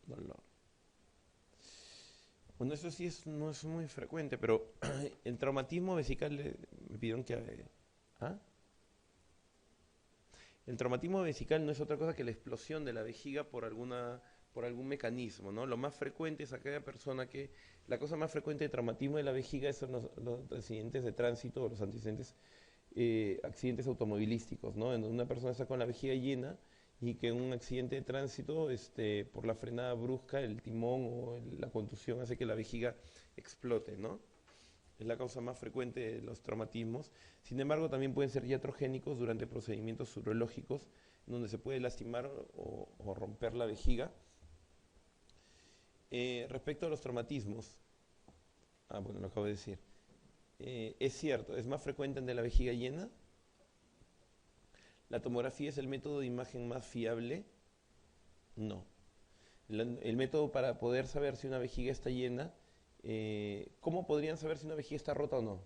dolor. Bueno, eso sí no es muy frecuente, pero el traumatismo vesical, me pidieron que... ¿Ah? El traumatismo vesical no es otra cosa que la explosión de la vejiga por algún mecanismo, ¿no? Lo más frecuente es aquella persona que... La cosa más frecuente de traumatismo de la vejiga son los accidentes de tránsito o los accidentes automovilísticos, ¿no? En donde una persona está con la vejiga llena y que en un accidente de tránsito, por la frenada brusca, el timón o la contusión hace que la vejiga explote, ¿no? Es la causa más frecuente de los traumatismos. Sin embargo, también pueden ser iatrogénicos durante procedimientos urológicos, donde se puede lastimar o romper la vejiga. Respecto a los traumatismos, bueno, lo acabo de decir. Es cierto, es más frecuente en de la vejiga llena. ¿La tomografía es el método de imagen más fiable? No. El método para poder saber si una vejiga está llena, ¿cómo podrían saber si una vejiga está rota o no?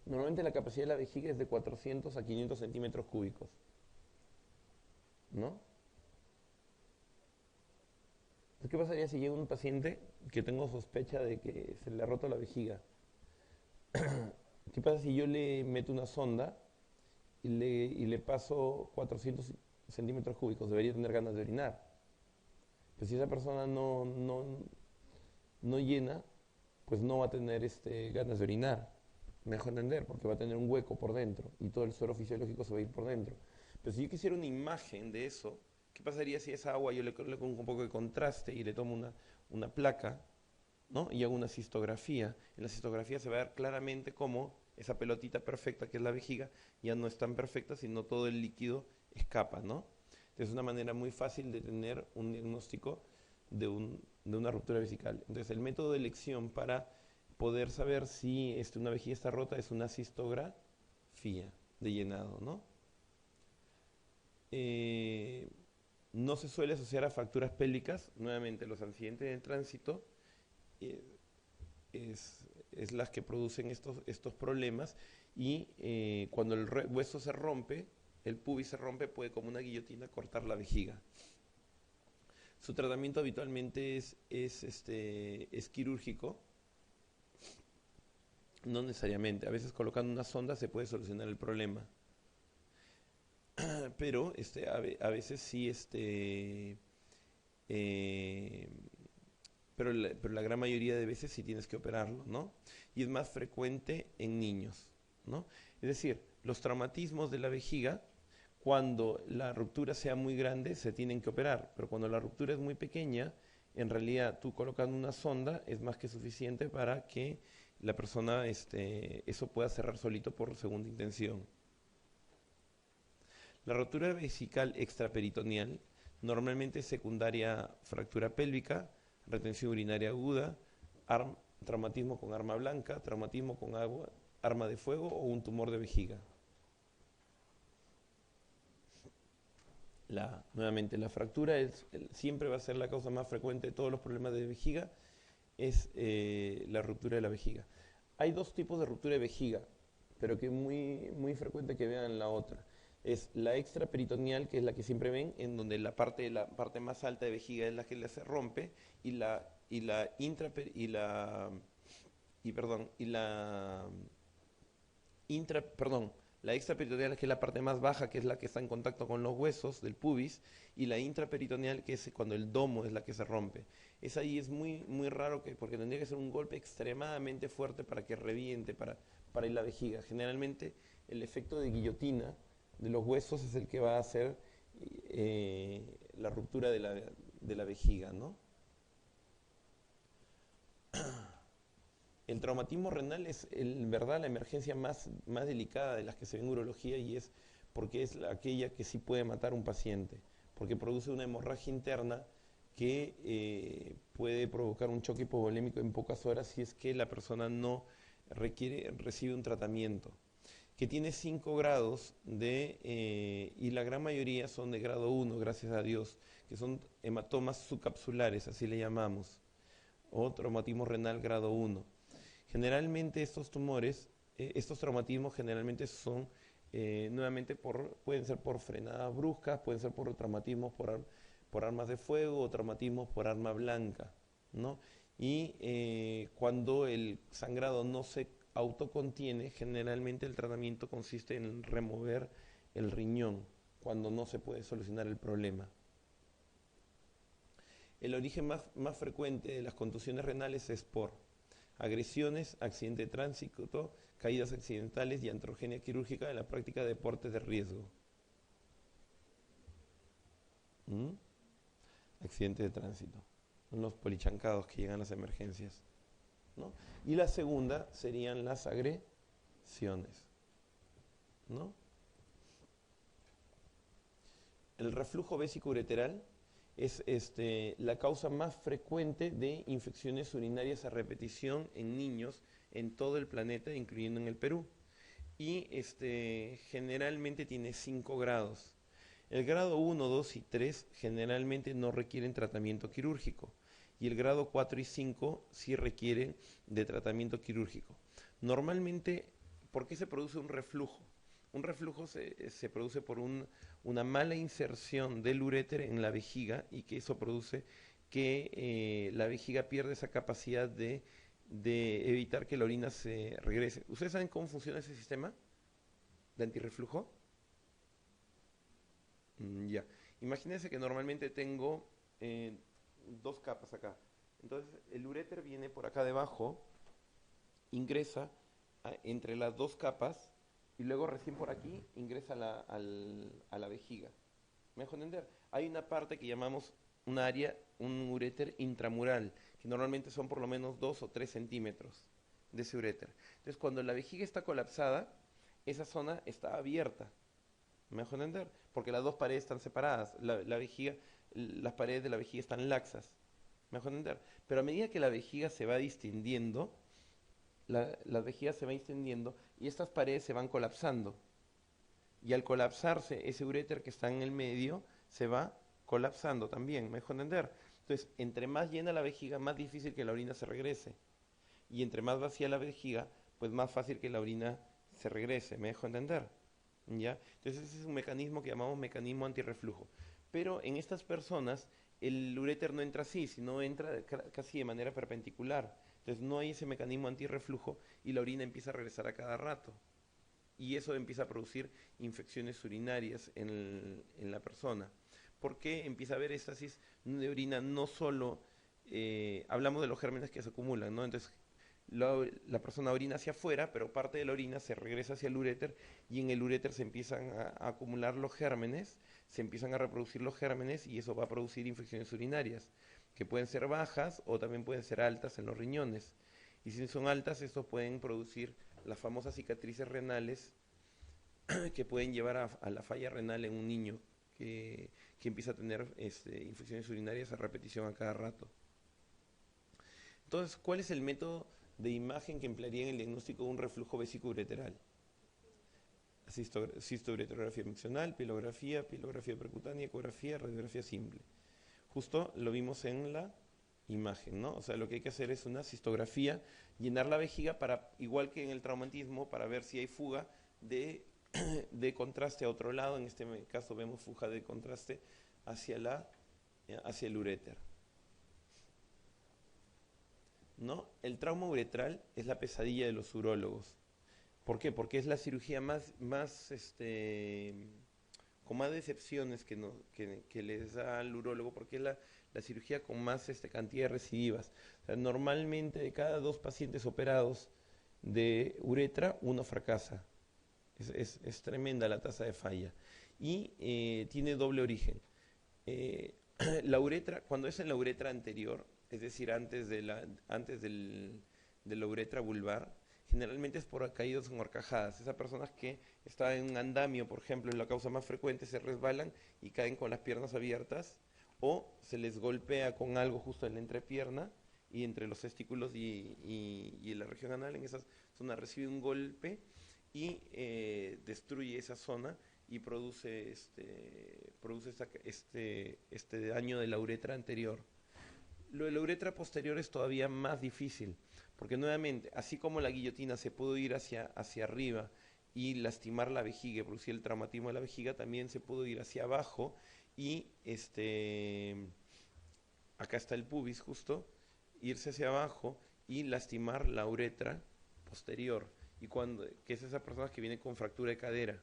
Normalmente la capacidad de la vejiga es de 400 a 500 centímetros cúbicos, ¿no? Entonces, ¿qué pasaría si llega un paciente que tengo sospecha de que se le ha roto la vejiga? ¿Qué pasa si yo le meto una sonda y le paso 400 centímetros cúbicos? Debería tener ganas de orinar. Pero si esa persona no llena, pues no va a tener ganas de orinar. Me dejo entender, porque va a tener un hueco por dentro y todo el suero fisiológico se va a ir por dentro. Pero si yo quisiera una imagen de eso, ¿qué pasaría si esa agua yo le pongo un poco de contraste y le tomo una placa, ¿no? Y hago una cistografía? En la cistografía se va a ver claramente cómo esa pelotita perfecta que es la vejiga ya no es tan perfecta, sino todo el líquido escapa, ¿no? Entonces es una manera muy fácil de tener un diagnóstico de una ruptura vesical. Entonces el método de elección para poder saber si una vejiga está rota es una cistografía de llenado, ¿no? Eh, no se suele asociar a fracturas pélvicas. Nuevamente, los accidentes de tránsito eh, es las que producen estos problemas y cuando el hueso se rompe, el pubis se rompe, puede como una guillotina cortar la vejiga. Su tratamiento habitualmente es quirúrgico, no necesariamente. A veces colocando una sonda se puede solucionar el problema. Pero a veces sí, eh, pero la gran mayoría de veces sí tienes que operarlo, ¿no? Y es más frecuente en niños, ¿no? Es decir, los traumatismos de la vejiga, cuando la ruptura sea muy grande, se tienen que operar, pero cuando la ruptura es muy pequeña, en realidad tú colocando una sonda es más que suficiente para que la persona, eso pueda cerrar solito por segunda intención. La rotura vesical extraperitoneal normalmente es secundaria fractura pélvica, retención urinaria aguda, traumatismo con arma blanca, traumatismo con agua, arma de fuego o un tumor de vejiga. Nuevamente, la fractura siempre va a ser la causa más frecuente de todos los problemas de vejiga, es la ruptura de la vejiga. Hay dos tipos de ruptura de vejiga, pero que es muy frecuente que vean la otra. Es la extraperitoneal, que es la que siempre ven, en donde la parte más alta de vejiga es la que se rompe, y la intraper, y la y perdón, y perdón, la extraperitoneal, que es la parte más baja, que es la que está en contacto con los huesos del pubis, y la intraperitoneal, que es cuando el domo es la que se rompe. Es ahí, es muy raro, porque tendría que ser un golpe extremadamente fuerte para que reviente, para ir la vejiga. Generalmente el efecto de guillotina de los huesos es el que va a hacer la ruptura de la vejiga, ¿no? El traumatismo renal es, en verdad, la emergencia más delicada de las que se ve en urología, y es porque es aquella que sí puede matar a un paciente, porque produce una hemorragia interna que puede provocar un choque hipovolémico en pocas horas si es que la persona no recibe un tratamiento, que tiene 5 grados y la gran mayoría son de grado 1, gracias a Dios, que son hematomas subcapsulares, así le llamamos, o traumatismo renal grado 1. Generalmente estos tumores, estos traumatismos generalmente son nuevamente pueden ser por frenadas bruscas, pueden ser por traumatismos por armas de fuego o traumatismos por arma blanca, ¿no? Y cuando el sangrado no se autocontiene, generalmente el tratamiento consiste en remover el riñón cuando no se puede solucionar el problema. El origen más frecuente de las contusiones renales es por agresiones, accidente de tránsito, caídas accidentales y antrogenia quirúrgica en la práctica de deportes de riesgo. ¿Mm? Accidente de tránsito. Son los polichancados que llegan a las emergencias, ¿no? Y la segunda serían las agresiones, ¿no? El reflujo vesicoureteral es la causa más frecuente de infecciones urinarias a repetición en niños en todo el planeta, incluyendo en el Perú. Y generalmente tiene 5 grados. El grado 1, 2 y 3 generalmente no requieren tratamiento quirúrgico. Y el grado 4 y 5 sí requieren de tratamiento quirúrgico. Normalmente, ¿por qué se produce un reflujo? Un reflujo se produce por una mala inserción del uréter en la vejiga y que eso produce que la vejiga pierda esa capacidad de evitar que la orina se regrese. ¿Ustedes saben cómo funciona ese sistema de antirreflujo? Ya. Imagínense que normalmente tengo 2 capas acá. Entonces el uréter viene por acá debajo, ingresa entre las 2 capas y luego recién por aquí ingresa a la vejiga. ¿Me dejo entender? Hay una parte que llamamos un área, un uréter intramural, que normalmente son por lo menos 2 o 3 centímetros de ese uréter. Entonces cuando la vejiga está colapsada, esa zona está abierta. ¿Me dejo entender? Porque las 2 paredes están separadas. La vejiga, las paredes de la vejiga están laxas. ¿Me dejo entender? Pero a medida que la vejiga se va distendiendo, la vejiga se va distendiendo y estas paredes se van colapsando. Y al colapsarse, ese uréter que está en el medio se va colapsando también, ¿me dejo entender? Entonces, entre más llena la vejiga, más difícil que la orina se regrese. Y entre más vacía la vejiga, pues más fácil que la orina se regrese, ¿me dejo entender? ¿Ya? Entonces, ese es un mecanismo que llamamos mecanismo antirreflujo. Pero en estas personas, el uréter no entra así, sino entra casi de manera perpendicular. Entonces, no hay ese mecanismo antirreflujo y la orina empieza a regresar a cada rato. Y eso empieza a producir infecciones urinarias en la persona. Porque empieza a haber éstasis de orina, no solo, hablamos de los gérmenes que se acumulan, ¿no? Entonces, la persona orina hacia afuera, pero parte de la orina se regresa hacia el uréter y en el uréter se empiezan a acumular los gérmenes, se empiezan a reproducir los gérmenes y eso va a producir infecciones urinarias, que pueden ser bajas o también pueden ser altas en los riñones. Y si son altas, estos pueden producir las famosas cicatrices renales que pueden llevar a la falla renal en un niño que empieza a tener infecciones urinarias a repetición a cada rato. Entonces, ¿cuál es el método de imagen que emplearía en el diagnóstico de un reflujo vesicoureteral? Cistoureterografía miccional, pilografía percutánea, ecografía, radiografía simple. Justo lo vimos en la imagen, ¿no? O sea, lo que hay que hacer es una cistografía, llenar la vejiga para, igual que en el traumatismo, para ver si hay fuga de contraste a otro lado. En este caso vemos fuga de contraste hacia el uréter, ¿no? El trauma uretral es la pesadilla de los urólogos. ¿Por qué? Porque es la cirugía con más decepciones que les da al urólogo, porque es la cirugía con más cantidad de recidivas. O sea, normalmente de cada 2 pacientes operados de uretra, 1 fracasa. Es tremenda la tasa de falla. Y tiene doble origen. La uretra, cuando es en la uretra anterior, es decir, antes de la uretra vulvar, generalmente es por caídas en horcajadas. Esas personas que están en un andamio, por ejemplo, es la causa más frecuente, se resbalan y caen con las piernas abiertas, o se les golpea con algo justo en la entrepierna y entre los testículos y la región anal. En esa zona recibe un golpe y destruye esa zona y produce este daño de la uretra anterior. Lo de la uretra posterior es todavía más difícil, porque nuevamente, así como la guillotina se pudo ir hacia arriba y lastimar la vejiga, y producir el traumatismo de la vejiga, también se pudo ir hacia abajo y acá está el pubis justo, irse hacia abajo y lastimar la uretra posterior, que es esa persona que viene con fractura de cadera.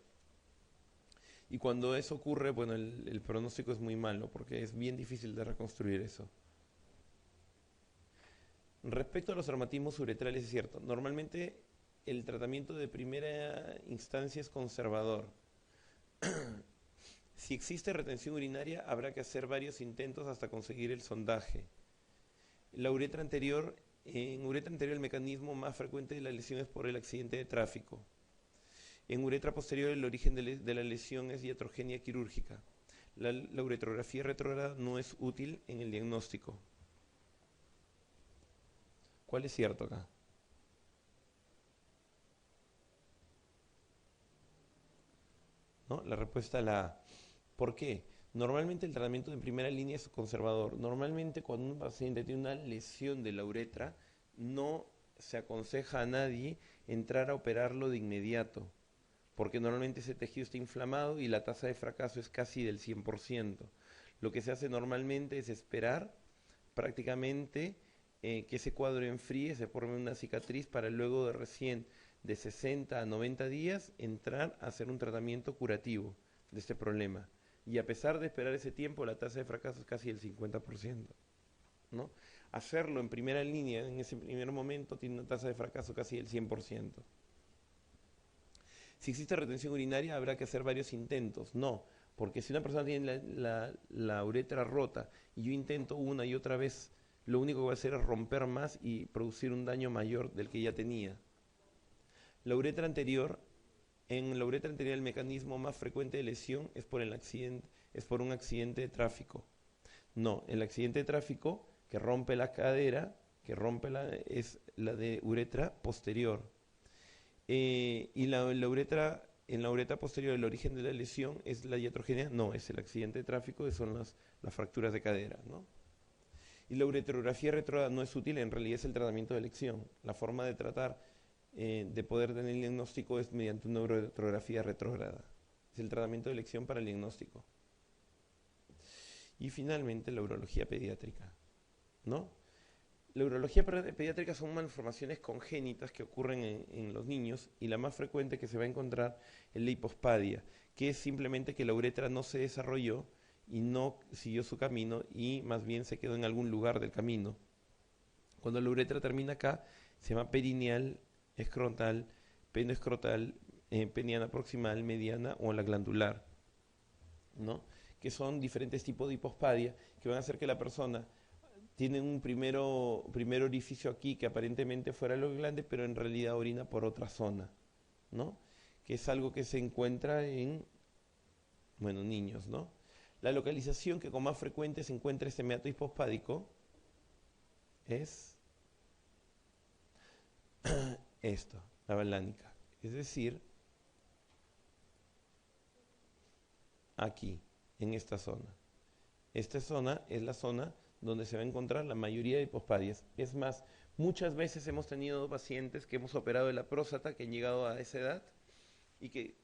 Y cuando eso ocurre, bueno, el pronóstico es muy malo porque es bien difícil de reconstruir eso. Respecto a los traumatismos uretrales, es cierto, normalmente el tratamiento de primera instancia es conservador. Si existe retención urinaria, habrá que hacer varios intentos hasta conseguir el sondaje. En uretra anterior el mecanismo más frecuente de la lesión es por el accidente de tráfico. En uretra posterior el origen de la lesión es iatrogenia quirúrgica. La uretrografía retrógrada no es útil en el diagnóstico. ¿Cuál es cierto acá? ¿No? La respuesta es la A. ¿Por qué? Normalmente el tratamiento en primera línea es conservador. Normalmente cuando un paciente tiene una lesión de la uretra, no se aconseja a nadie entrar a operarlo de inmediato, porque normalmente ese tejido está inflamado y la tasa de fracaso es casi del 100%. Lo que se hace normalmente es esperar prácticamente que ese cuadro enfríe, se forme una cicatriz para luego de recién de 60 a 90 días entrar a hacer un tratamiento curativo de este problema. Y a pesar de esperar ese tiempo, la tasa de fracaso es casi el 50%, ¿no? Hacerlo en primera línea, en ese primer momento, tiene una tasa de fracaso casi del 100%. Si existe retención urinaria, habrá que hacer varios intentos. No, porque si una persona tiene la uretra rota y yo intento una y otra vez, lo único que va a hacer es romper más y producir un daño mayor del que ya tenía. En la uretra anterior el mecanismo más frecuente de lesión es por un accidente de tráfico. No, el accidente de tráfico que rompe la cadera, es la de uretra posterior. Y en la uretra posterior el origen de la lesión es la iatrogenia, no, es el accidente de tráfico, que son las fracturas de cadera, ¿no? Y la uretrografía retrógrada no es útil, en realidad es el tratamiento de elección. La forma de tratar, de poder tener el diagnóstico es mediante una uretrografía retrógrada. Es el tratamiento de elección para el diagnóstico. Y finalmente la urología pediátrica, ¿no? La urología pediátrica son malformaciones congénitas que ocurren en los niños y la más frecuente que se va a encontrar es la hipospadia, que es simplemente que la uretra no se desarrolló y no siguió su camino y más bien se quedó en algún lugar del camino. Cuando la uretra termina acá, se llama perineal, escrotal, penoescrotal, peniana proximal, mediana o la glandular, ¿no? Que son diferentes tipos de hipospadia que van a hacer que la persona tiene un primer orificio aquí que aparentemente fuera lo glande, pero en realidad orina por otra zona, ¿no? Que es algo que se encuentra en, bueno, niños, ¿no? La localización que con más frecuente se encuentra este meato hipospádico es esto, la balánica. Es decir, aquí, en esta zona. Esta zona es la zona donde se va a encontrar la mayoría de hipospadias. Es más, muchas veces hemos tenido pacientes que hemos operado de la próstata que han llegado a esa edad y que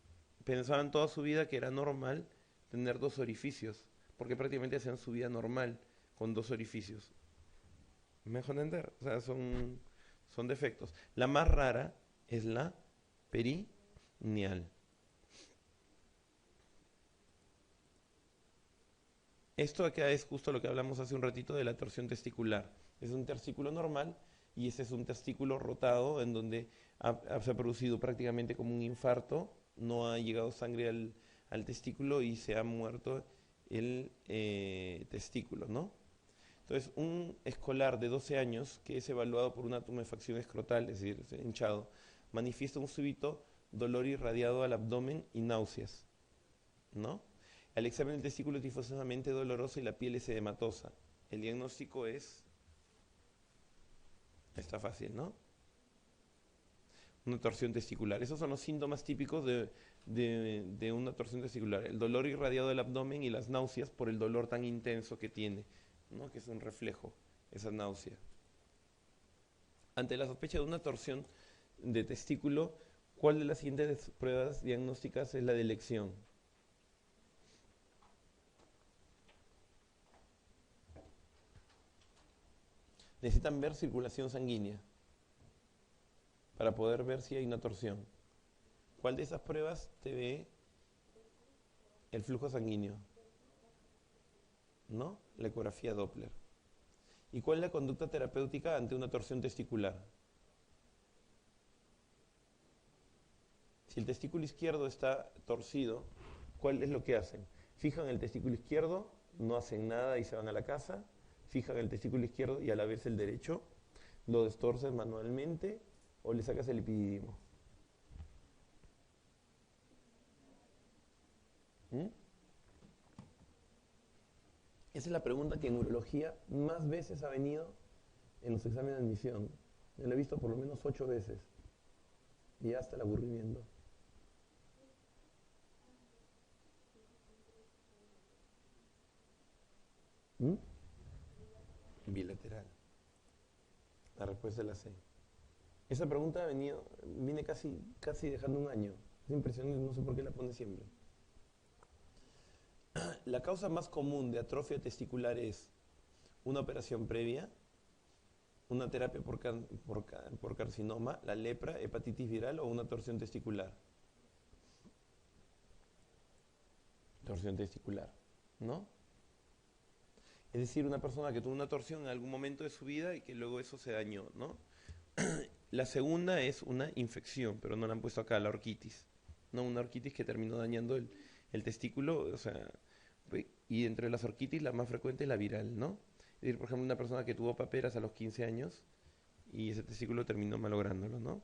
pensaban toda su vida que era normal tener dos orificios, porque prácticamente hacían su vida normal con dos orificios. ¿Me dejo entender? O sea, son defectos. La más rara es la perineal. Esto acá es justo lo que hablamos hace un ratito de la torsión testicular. Es un testículo normal y este es un testículo rotado en donde se ha producido prácticamente como un infarto, no ha llegado sangre al testículo y se ha muerto el testículo, ¿no? Entonces, un escolar de 12 años que es evaluado por una tumefacción escrotal, es decir, hinchado, manifiesta un súbito dolor irradiado al abdomen y náuseas, ¿no? El examen del testículo es difusamente doloroso y la piel es edematosa. El diagnóstico está fácil, ¿no? Una torsión testicular. Esos son los síntomas típicos de una torsión testicular. El dolor irradiado del abdomen y las náuseas por el dolor tan intenso que tiene, ¿no? Que es un reflejo, esa náusea. Ante la sospecha de una torsión de testículo, ¿Cuál de las siguientes pruebas diagnósticas es la de elección? Necesitan ver circulación sanguínea para poder ver si hay una torsión. ¿Cuál de esas pruebas te ve el flujo sanguíneo? ¿No? La ecografía Doppler. ¿Y cuál es la conducta terapéutica ante una torsión testicular? Si el testículo izquierdo está torcido, ¿cuál es lo que hacen? Fijan el testículo izquierdo, no hacen nada y se van a la casa. Fijan el testículo izquierdo y a la vez el derecho, lo destorces manualmente o le sacas el epididimo. ¿Mm? Esa es la pregunta que en urología más veces ha venido en los exámenes de admisión. Yo lo he visto por lo menos 8 veces. Y ya hasta el aburrimiento. ¿Mm? Bilateral. La respuesta es la C. Esa pregunta viene casi dejando un año. Es impresionante, no sé por qué la pone siempre. La causa más común de atrofia testicular es una operación previa, una terapia por carcinoma, la lepra, hepatitis viral o una torsión testicular. Torsión testicular, ¿no? Es decir, una persona que tuvo una torsión en algún momento de su vida y que luego eso se dañó, ¿no? La segunda es una infección, pero no la han puesto acá, la orquitis. No, una orquitis que terminó dañando el testículo, o sea, y entre las orquitis la más frecuente es la viral, ¿no? Es decir, por ejemplo, una persona que tuvo paperas a los 15 años y ese testículo terminó malográndolo, ¿no?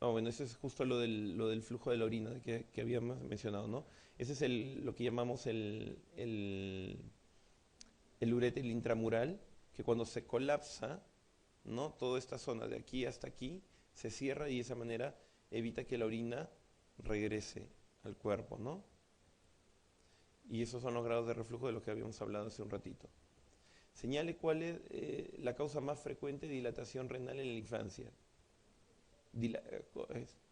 Bueno, ese es justo lo del flujo de la orina que habíamos mencionado, ¿no? Ese es lo que llamamos el uréter intramural, que cuando se colapsa, ¿no? Toda esta zona de aquí hasta aquí se cierra y de esa manera evita que la orina regrese al cuerpo, ¿no? Y esos son los grados de reflujo de los que habíamos hablado hace un ratito. Señale cuál es la causa más frecuente de dilatación renal en la infancia.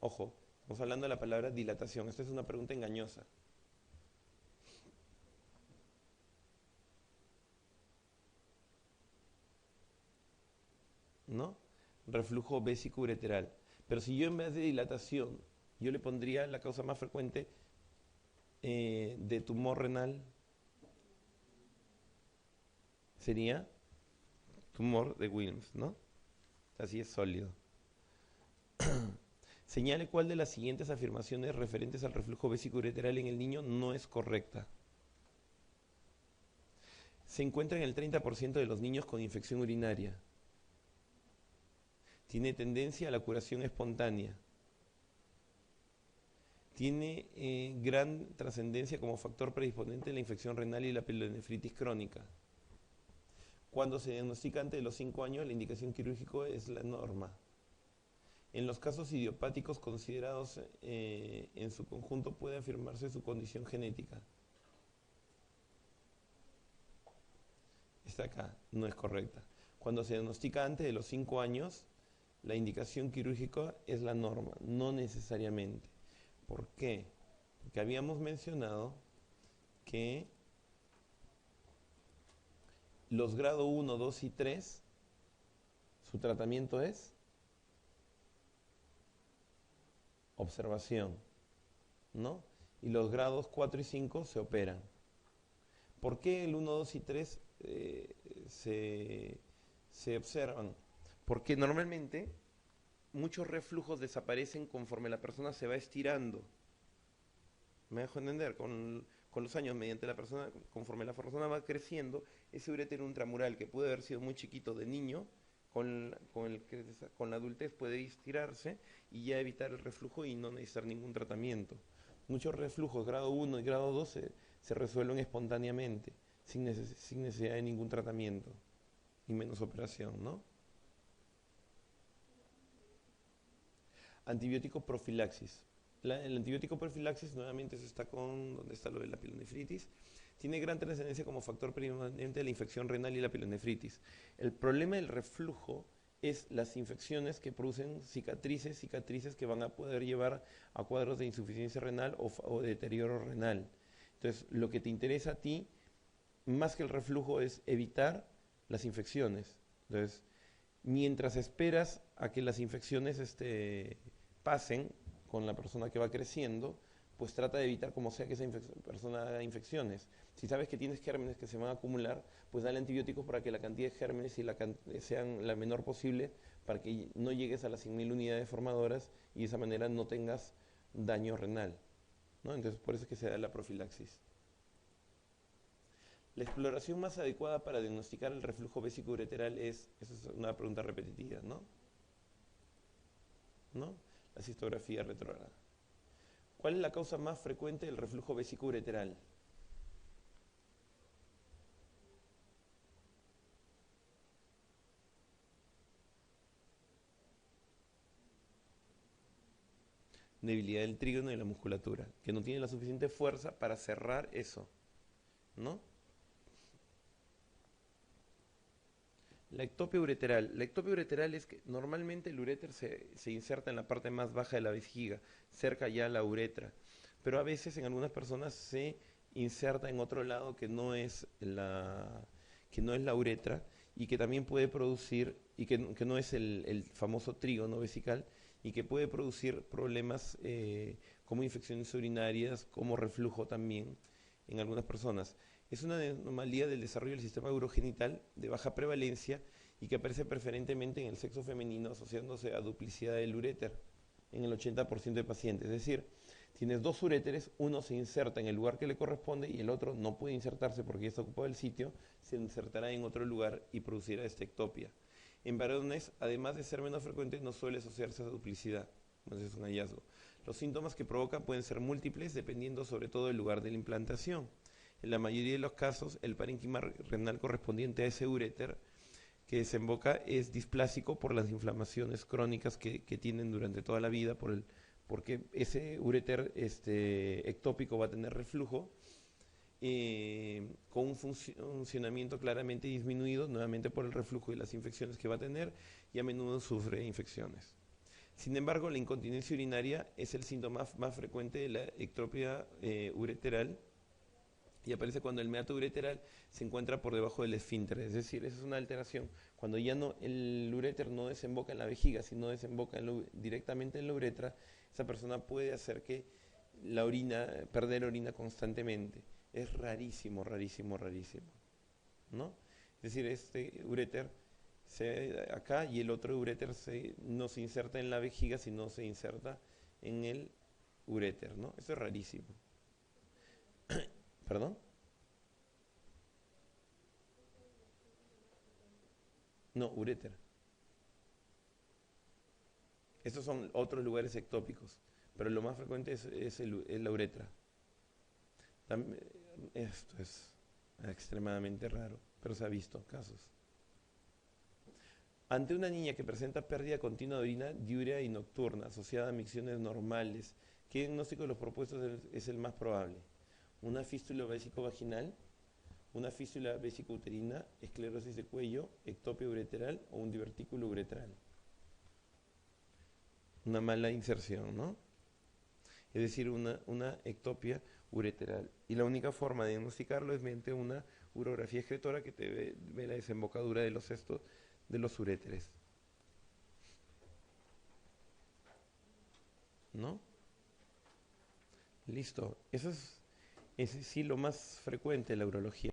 Ojo, estamos hablando de la palabra dilatación. Esta es una pregunta engañosa. ¿No? Reflujo vésico-ureteral. Pero si yo en vez de dilatación, yo le pondría la causa más frecuente de tumor renal, sería tumor de Wilms, ¿no? Así es sólido. Señale cuál de las siguientes afirmaciones referentes al reflujo vésico-ureteral en el niño no es correcta. Se encuentra en el 30% de los niños con infección urinaria. Tiene tendencia a la curación espontánea. Tiene gran trascendencia como factor predisponente en la infección renal y la pielonefritis crónica. Cuando se diagnostica antes de los 5 años, la indicación quirúrgica es la norma. En los casos idiopáticos considerados en su conjunto puede afirmarse su condición genética. Esta acá no es correcta. Cuando se diagnostica antes de los 5 años, la indicación quirúrgica es la norma, no necesariamente. ¿Por qué? Porque habíamos mencionado que los grado 1, 2 y 3, su tratamiento es observación, ¿no? Y los grados 4 y 5 se operan. ¿Por qué el 1, 2 y 3 se observan? Porque normalmente muchos reflujos desaparecen conforme la persona se va estirando. ¿Me dejo entender? Con los años, mediante la persona, conforme la persona va creciendo, ese uréter intramural que puede haber sido muy chiquito de niño, con la adultez puede estirarse y ya evitar el reflujo y no necesitar ningún tratamiento. Muchos reflujos grado 1 y grado 2 se resuelven espontáneamente, sin necesidad de ningún tratamiento y menos operación, ¿no? Antibiótico profilaxis. El antibiótico profilaxis, nuevamente, eso está donde está lo de la pielonefritis. tiene gran trascendencia como factor predominante de la infección renal y la pielonefritis. El problema del reflujo es las infecciones que producen cicatrices que van a poder llevar a cuadros de insuficiencia renal o deterioro renal. Entonces, lo que te interesa a ti, más que el reflujo, es evitar las infecciones. Entonces, mientras esperas a que las infecciones pasen con la persona que va creciendo, pues trata de evitar como sea que esa persona haga infecciones. Si sabes que tienes gérmenes que se van a acumular, pues dale antibióticos para que la cantidad de gérmenes sean la menor posible, para que no llegues a las 100.000 unidades formadoras y de esa manera no tengas daño renal, ¿no? Entonces, por eso es que se da la profilaxis. La exploración más adecuada para diagnosticar el reflujo vesicoureteral esa es una pregunta repetitiva, ¿no? ¿No? La cistografía retrógrada. ¿Cuál es la causa más frecuente del reflujo vesicoureteral? Debilidad del trígono y la musculatura, que no tiene la suficiente fuerza para cerrar eso, ¿no? La ectopia ureteral. La ectopia ureteral es que normalmente el uréter se inserta en la parte más baja de la vejiga, cerca ya a la uretra, pero a veces en algunas personas se inserta en otro lado que no es la uretra y que también puede producir, y que no es el famoso trígono vesical, y que puede producir problemas como infecciones urinarias, como reflujo también en algunas personas. Es una anomalía del desarrollo del sistema urogenital de baja prevalencia y que aparece preferentemente en el sexo femenino, asociándose a duplicidad del uréter en el 80% de pacientes. Es decir, tienes dos uréteres, uno se inserta en el lugar que le corresponde y el otro no puede insertarse porque ya está ocupado el sitio, se insertará en otro lugar y producirá esta ectopia. En varones, además de ser menos frecuente, no suele asociarse a duplicidad. Entonces es un hallazgo. Los síntomas que provoca pueden ser múltiples dependiendo sobre todo del lugar de la implantación. En la mayoría de los casos, el parénquima renal correspondiente a ese uréter que desemboca es displásico por las inflamaciones crónicas que tienen durante toda la vida, porque ese uréter ectópico va a tener reflujo, con un funcionamiento claramente disminuido, nuevamente por el reflujo y las infecciones que va a tener, y a menudo sufre infecciones. Sin embargo, la incontinencia urinaria es el síntoma más frecuente de la ectopia ureteral, y aparece cuando el meato ureteral se encuentra por debajo del esfínter, es decir, esa es una alteración. Cuando ya no, el uréter no desemboca en la vejiga, sino desemboca directamente en la uretra, esa persona puede hacer que perder orina constantemente. Es rarísimo, rarísimo, rarísimo, ¿no? Es decir, este uréter acá y el otro uréter no se inserta en la vejiga, sino se inserta en el uréter, ¿no? Eso es rarísimo. ¿Perdón? No, uréter. Estos son otros lugares ectópicos, pero lo más frecuente es la uretra. Esto es extremadamente raro, pero se ha visto casos. Ante una niña que presenta pérdida continua de orina diurea y nocturna asociada a micciones normales, ¿qué diagnóstico de los propuestos es el más probable? ¿Una fístula vesicovaginal, una fístula vesicouterina, esclerosis de cuello, ectopia ureteral o un divertículo uretral? Una mala inserción, ¿no? Es decir, una ectopia ureteral. Y la única forma de diagnosticarlo es mediante una urografía excretora que te ve la desembocadura de los cestos de los uréteres, ¿no? Listo. Eso es sí lo más frecuente en la urología.